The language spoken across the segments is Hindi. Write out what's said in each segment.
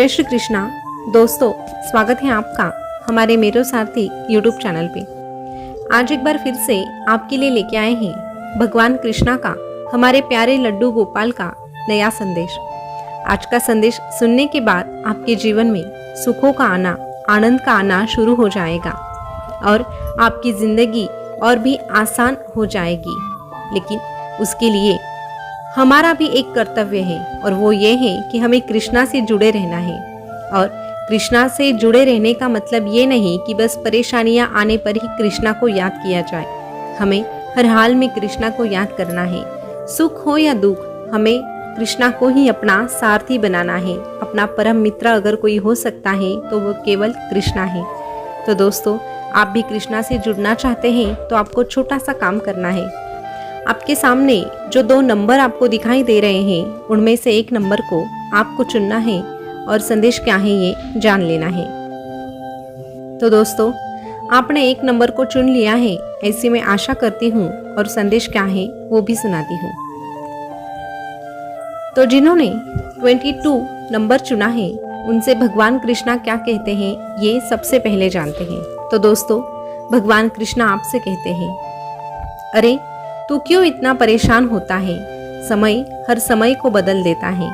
जय श्री कृष्णा। दोस्तों, स्वागत है आपका हमारे मेरो सारथी यूट्यूब चैनल पे। आज एक बार फिर से आपके लिए लेके आए हैं भगवान कृष्णा का, हमारे प्यारे लड्डू गोपाल का नया संदेश। आज का संदेश सुनने के बाद आपके जीवन में सुखों का आना, आनंद का आना शुरू हो जाएगा और आपकी जिंदगी और भी आसान हो जाएगी। लेकिन उसके लिए हमारा भी एक कर्तव्य है और वो ये है कि हमें कृष्णा से जुड़े रहना है। और कृष्णा से जुड़े रहने का मतलब ये नहीं कि बस परेशानियां आने पर ही कृष्णा को याद किया जाए। हमें हर हाल में कृष्णा को याद करना है। सुख हो या दुख, हमें कृष्णा को ही अपना सारथी बनाना है। अपना परम मित्र अगर कोई हो सकता है तो वो केवल कृष्णा है। तो दोस्तों, आप भी कृष्णा से जुड़ना चाहते हैं तो आपको छोटा सा काम करना है। आपके सामने जो 2 नंबर आपको दिखाई दे रहे हैं, उनमें से एक नंबर को आपको चुनना है और संदेश क्या है ये जान लेना है। तो दोस्तों, आपने एक नंबर को चुन लिया है, ऐसी मैं आशा करती हूँ, और संदेश क्या है वो भी सुनाती हूँ। तो जिन्होंने 22 नंबर चुना है, उनसे भगवान कृष्णा क्या कहते हैं ये सबसे पहले जानते हैं। तो दोस्तों, भगवान कृष्णा आपसे कहते हैं, अरे तू क्यों इतना परेशान होता है? समय हर समय को बदल देता है।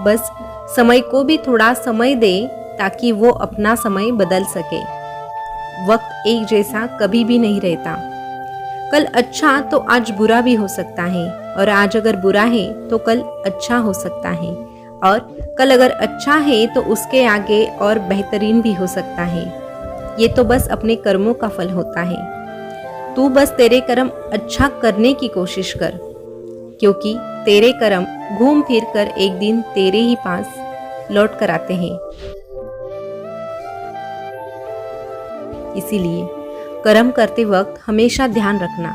बस समय को भी थोड़ा समय दे ताकि वो अपना समय बदल सके। वक्त एक जैसा कभी भी नहीं रहता। कल अच्छा तो आज बुरा भी हो सकता है, और आज अगर बुरा है तो कल अच्छा हो सकता है, और कल अगर अच्छा है तो उसके आगे और बेहतरीन भी हो सकता है। ये तो बस अपने कर्मों का फल होता है। तू बस तेरे कर्म अच्छा करने की कोशिश कर, क्योंकि तेरे कर्म घूम फिर कर एक दिन तेरे ही पास लौट कर आते हैं। इसीलिए कर्म करते वक्त हमेशा ध्यान रखना,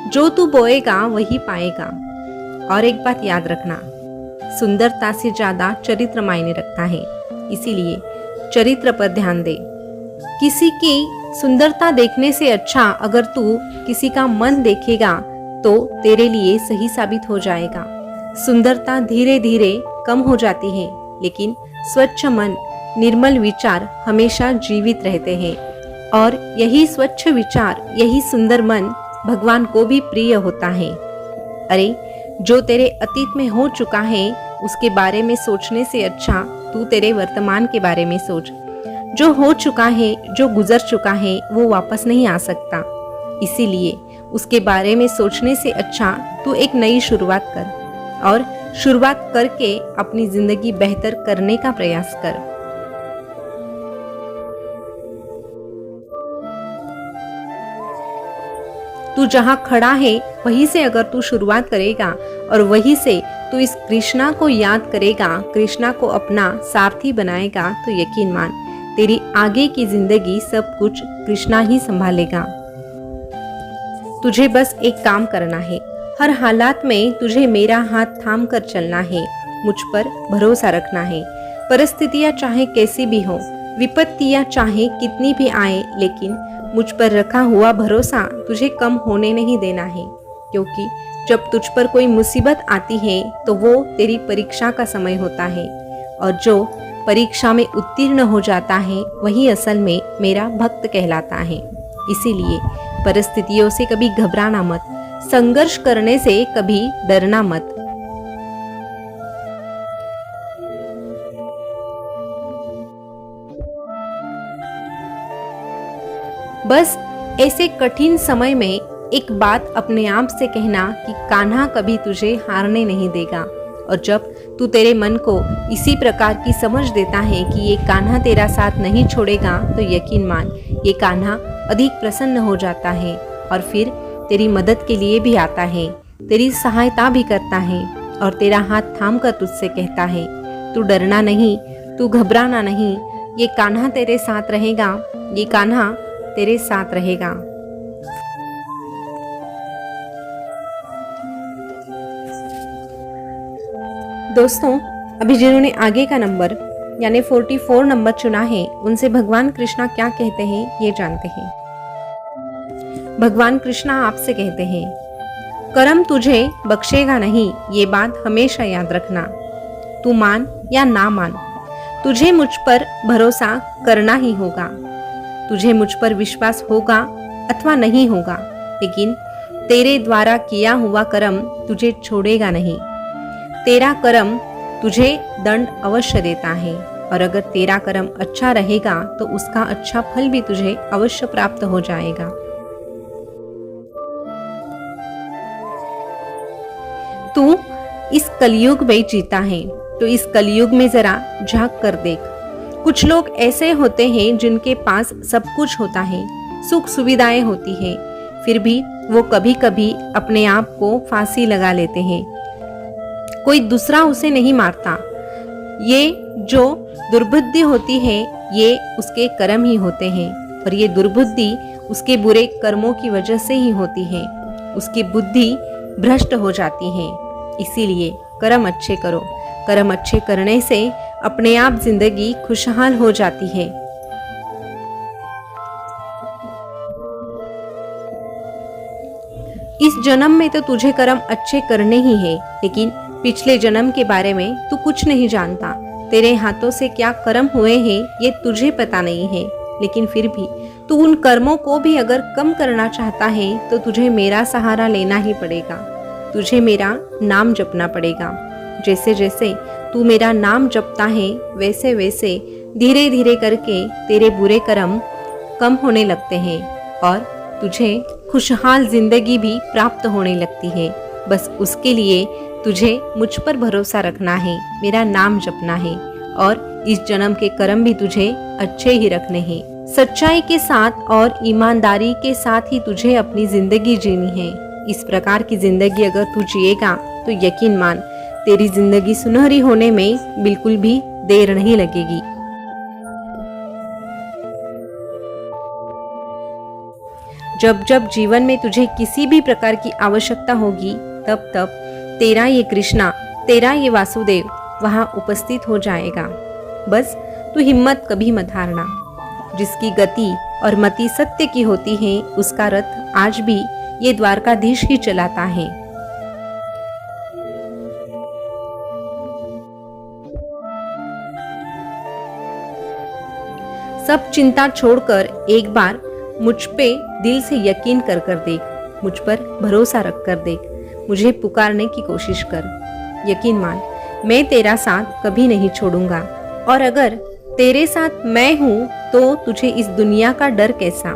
जो तू बोएगा वही पाएगा। और एक बात याद रखना, सुंदरता से ज्यादा चरित्र मायने रखता है। इसीलिए चरित्र पर ध्यान दे। किसी की सुंदरता देखने से अच्छा अगर तू किसी का मन देखेगा तो तेरे लिए सही साबित हो जाएगा। सुंदरता धीरे धीरे कम हो जाती है, लेकिन स्वच्छ मन, निर्मल विचार हमेशा जीवित रहते हैं। और यही स्वच्छ विचार, यही सुंदर मन भगवान को भी प्रिय होता है। अरे, जो तेरे अतीत में हो चुका है उसके बारे में सोचने से अच्छा तू तेरे वर्तमान के बारे में सोच। जो हो चुका है, जो गुजर चुका है, वो वापस नहीं आ सकता। इसीलिए उसके बारे में सोचने से अच्छा तू एक नई शुरुआत कर, और शुरुआत करके अपनी जिंदगी बेहतर करने का प्रयास कर। तू जहां खड़ा है वहीं से अगर तू शुरुआत करेगा और वहीं से तू इस कृष्णा को याद करेगा, कृष्णा को अपना सारथी बनाएगा, तो यकीन मान तेरी आगे की जिंदगी सब कुछ कृष्णा ही संभालेगा। तुझे बस एक काम करना है, हर हालात में तुझे मेरा हाथ थाम कर चलना है। मुझ पर भरोसा रखना है। परिस्थितियां चाहे कैसी भी हो, विपत्तियां चाहे कितनी भी आए, लेकिन मुझ पर रखा हुआ भरोसा तुझे कम होने नहीं देना है। क्योंकि जब तुझ पर कोई मुसीबत आती है तो वो तेरी परीक्षा का समय होता है, और जो परीक्षा में उत्तीर्ण हो जाता है वही असल में मेरा भक्त कहलाता है। इसीलिए परिस्थितियों से कभी घबराना मत, संघर्ष करने से कभी डरना मत। बस ऐसे कठिन समय में एक बात अपने आप से कहना कि कान्हा कभी तुझे हारने नहीं देगा। और जब तू तेरे मन को इसी प्रकार की समझ देता है कि ये कान्हा तेरा साथ नहीं छोड़ेगा, तो यकीन मान ये कान्हा अधिक प्रसन्न हो जाता है और फिर तेरी मदद के लिए भी आता है, तेरी सहायता भी करता है, और तेरा हाथ थाम कर तुझसे कहता है, तू डरना नहीं, तू घबराना नहीं, ये कान्हा तेरे साथ रहेगा, ये कान्हा तेरे साथ रहेगा। दोस्तों, अभी जिन्होंने आगे का नंबर यानी 44 नंबर चुना है, उनसे भगवान कृष्णा क्या कहते हैं ये जानते हैं। भगवान कृष्णा आपसे कहते हैं, कर्म तुझे बख्शेगा नहीं, ये बात हमेशा याद रखना। तू मान या ना मान, तुझे मुझ पर भरोसा करना ही होगा। तुझे मुझ पर विश्वास होगा अथवा नहीं होगा, लेकिन तेरे द्वारा किया हुआ कर्म तुझे छोड़ेगा नहीं। तेरा कर्म तुझे दंड अवश्य देता है, और अगर तेरा कर्म अच्छा रहेगा तो उसका अच्छा फल भी तुझे अवश्य प्राप्त हो जाएगा। तू इस कलयुग में जीता है, तो इस कलयुग में जरा झांक कर देख। कुछ लोग ऐसे होते हैं जिनके पास सब कुछ होता है, सुख सुविधाएं होती है, फिर भी वो कभी कभी अपने आप को फांसी लगा लेते हैं। कोई दूसरा उसे नहीं मारता। ये जो दुर्बुद्धि होती है ये उसके कर्म ही होते हैं, और ये दुर्बुद्धि उसके बुरे कर्मों की वजह से ही होती है। उसकी बुद्धि भ्रष्ट हो जाती है। इसीलिए कर्म अच्छे करो। कर्म अच्छे करने से अपने आप जिंदगी खुशहाल हो जाती है। इस जन्म में तो तुझे कर्म अच्छे करने ही है, लेकिन पिछले जन्म के बारे में तू कुछ नहीं जानता। तेरे हाथों से क्या कर्म हुए हैं ये तुझे पता नहीं है, लेकिन फिर भी तू उन कर्मों को भी अगर कम करना चाहता है तो तुझे मेरा सहारा लेना ही पड़ेगा। तुझे मेरा नाम जपना पड़ेगा। जैसे जैसे तू मेरा नाम जपता है वैसे वैसे धीरे धीरे करके तेरे बुरे कर्म कम होने लगते हैं और तुझे खुशहाल जिंदगी भी प्राप्त होने लगती है। बस उसके लिए तुझे मुझ पर भरोसा रखना है, मेरा नाम जपना है, और इस जन्म के कर्म भी तुझे अच्छे ही रखने हैं। सच्चाई के साथ और ईमानदारी के साथ ही तुझे अपनी जिंदगी जीनी है। इस प्रकार की जिंदगी अगर तू जिएगा तो यकीन मान तेरी जिंदगी सुनहरी होने में बिल्कुल भी देर नहीं लगेगी। जब जब जीवन में तुझे किसी भी प्रकार की आवश्यकता होगी तब तब तेरा ये कृष्णा, तेरा ये वासुदेव वहां उपस्थित हो जाएगा। बस तू हिम्मत कभी मत हारना। जिसकी गति और मति सत्य की होती है उसका रथ आज भी ये द्वारकाधीश ही चलाता है। सब चिंता छोड़कर एक बार मुझ पे दिल से यकीन कर कर देख। मुझ पर भरोसा रख कर देख। मुझे पुकारने की कोशिश कर। यकीन मान मैं तेरा साथ कभी नहीं छोड़ूंगा, और अगर तेरे साथ मैं हूं तो तुझे इस दुनिया का डर कैसा।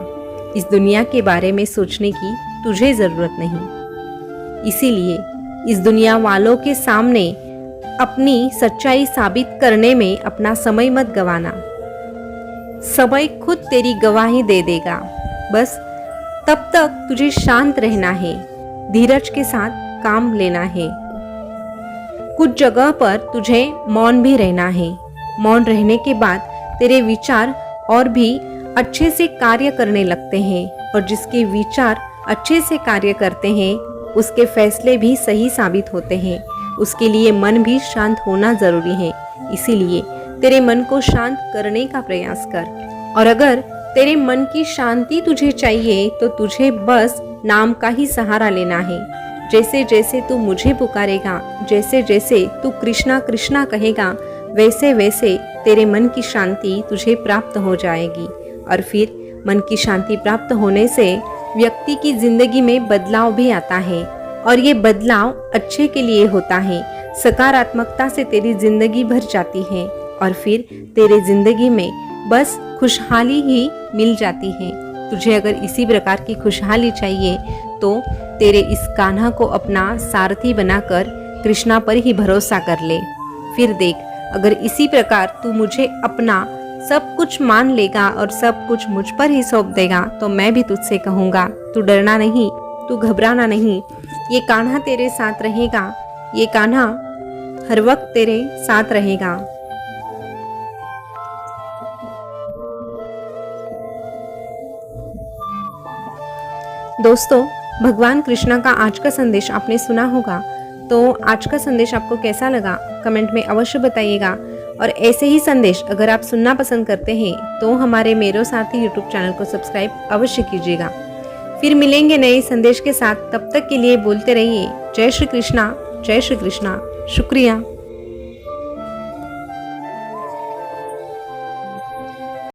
इस दुनिया के बारे में सोचने की तुझे जरूरत नहीं। इसीलिए इस दुनिया वालों के सामने अपनी सच्चाई साबित करने में अपना समय मत गवाना। समय खुद तेरी गवाही दे देगा। बस तब तक तुझे शांत रहना है, धीरज के साथ काम लेना है। कुछ जगह पर तुझे मौन भी रहना है। मौन रहने के बाद तेरे विचार और भी अच्छे से कार्य करने लगते हैं, और जिसके विचार अच्छे से कार्य करते हैं उसके फैसले भी सही साबित होते हैं। उसके लिए मन भी शांत होना जरूरी है। इसीलिए तेरे मन को शांत करने का प्रयास कर। और अगर तेरे मन की शांति तुझे चाहिए तो तुझे बस नाम का ही सहारा लेना है। जैसे जैसे तू मुझे पुकारेगा, जैसे जैसे तू कृष्णा कृष्णा कहेगा, वैसे वैसे तेरे मन की शांति तुझे प्राप्त हो जाएगी। और फिर मन की शांति प्राप्त होने से व्यक्ति की जिंदगी में बदलाव भी आता है, और ये बदलाव अच्छे के लिए होता है। सकारात्मकता से तेरी जिंदगी भर जाती है, और फिर तेरे जिंदगी में बस खुशहाली ही मिल जाती है। तुझे अगर इसी प्रकार की खुशहाली चाहिए तो तेरे इस कान्हा को अपना सारथी बनाकर कृष्णा पर ही भरोसा कर ले। फिर देख, अगर इसी प्रकार तू मुझे अपना सब कुछ मान लेगा और सब कुछ मुझ पर ही सौंप देगा तो मैं भी तुझसे कहूँगा, तू डरना नहीं, तू घबराना नहीं। ये कान्हा तेरे साथ रहेगा। ये कान्हा हर वक्त तेरे साथ रहेगा। दोस्तों, भगवान कृष्णा का आज का संदेश आपने सुना होगा, तो आज का संदेश आपको कैसा लगा कमेंट में अवश्य बताइएगा। और ऐसे ही संदेश अगर आप सुनना पसंद करते हैं तो हमारे मेरो साथी यूट्यूब चैनल को सब्सक्राइब अवश्य कीजिएगा। फिर मिलेंगे नए संदेश के साथ। तब तक के लिए बोलते रहिए जय श्री कृष्णा, जय श्री कृष्णा। शुक्रिया।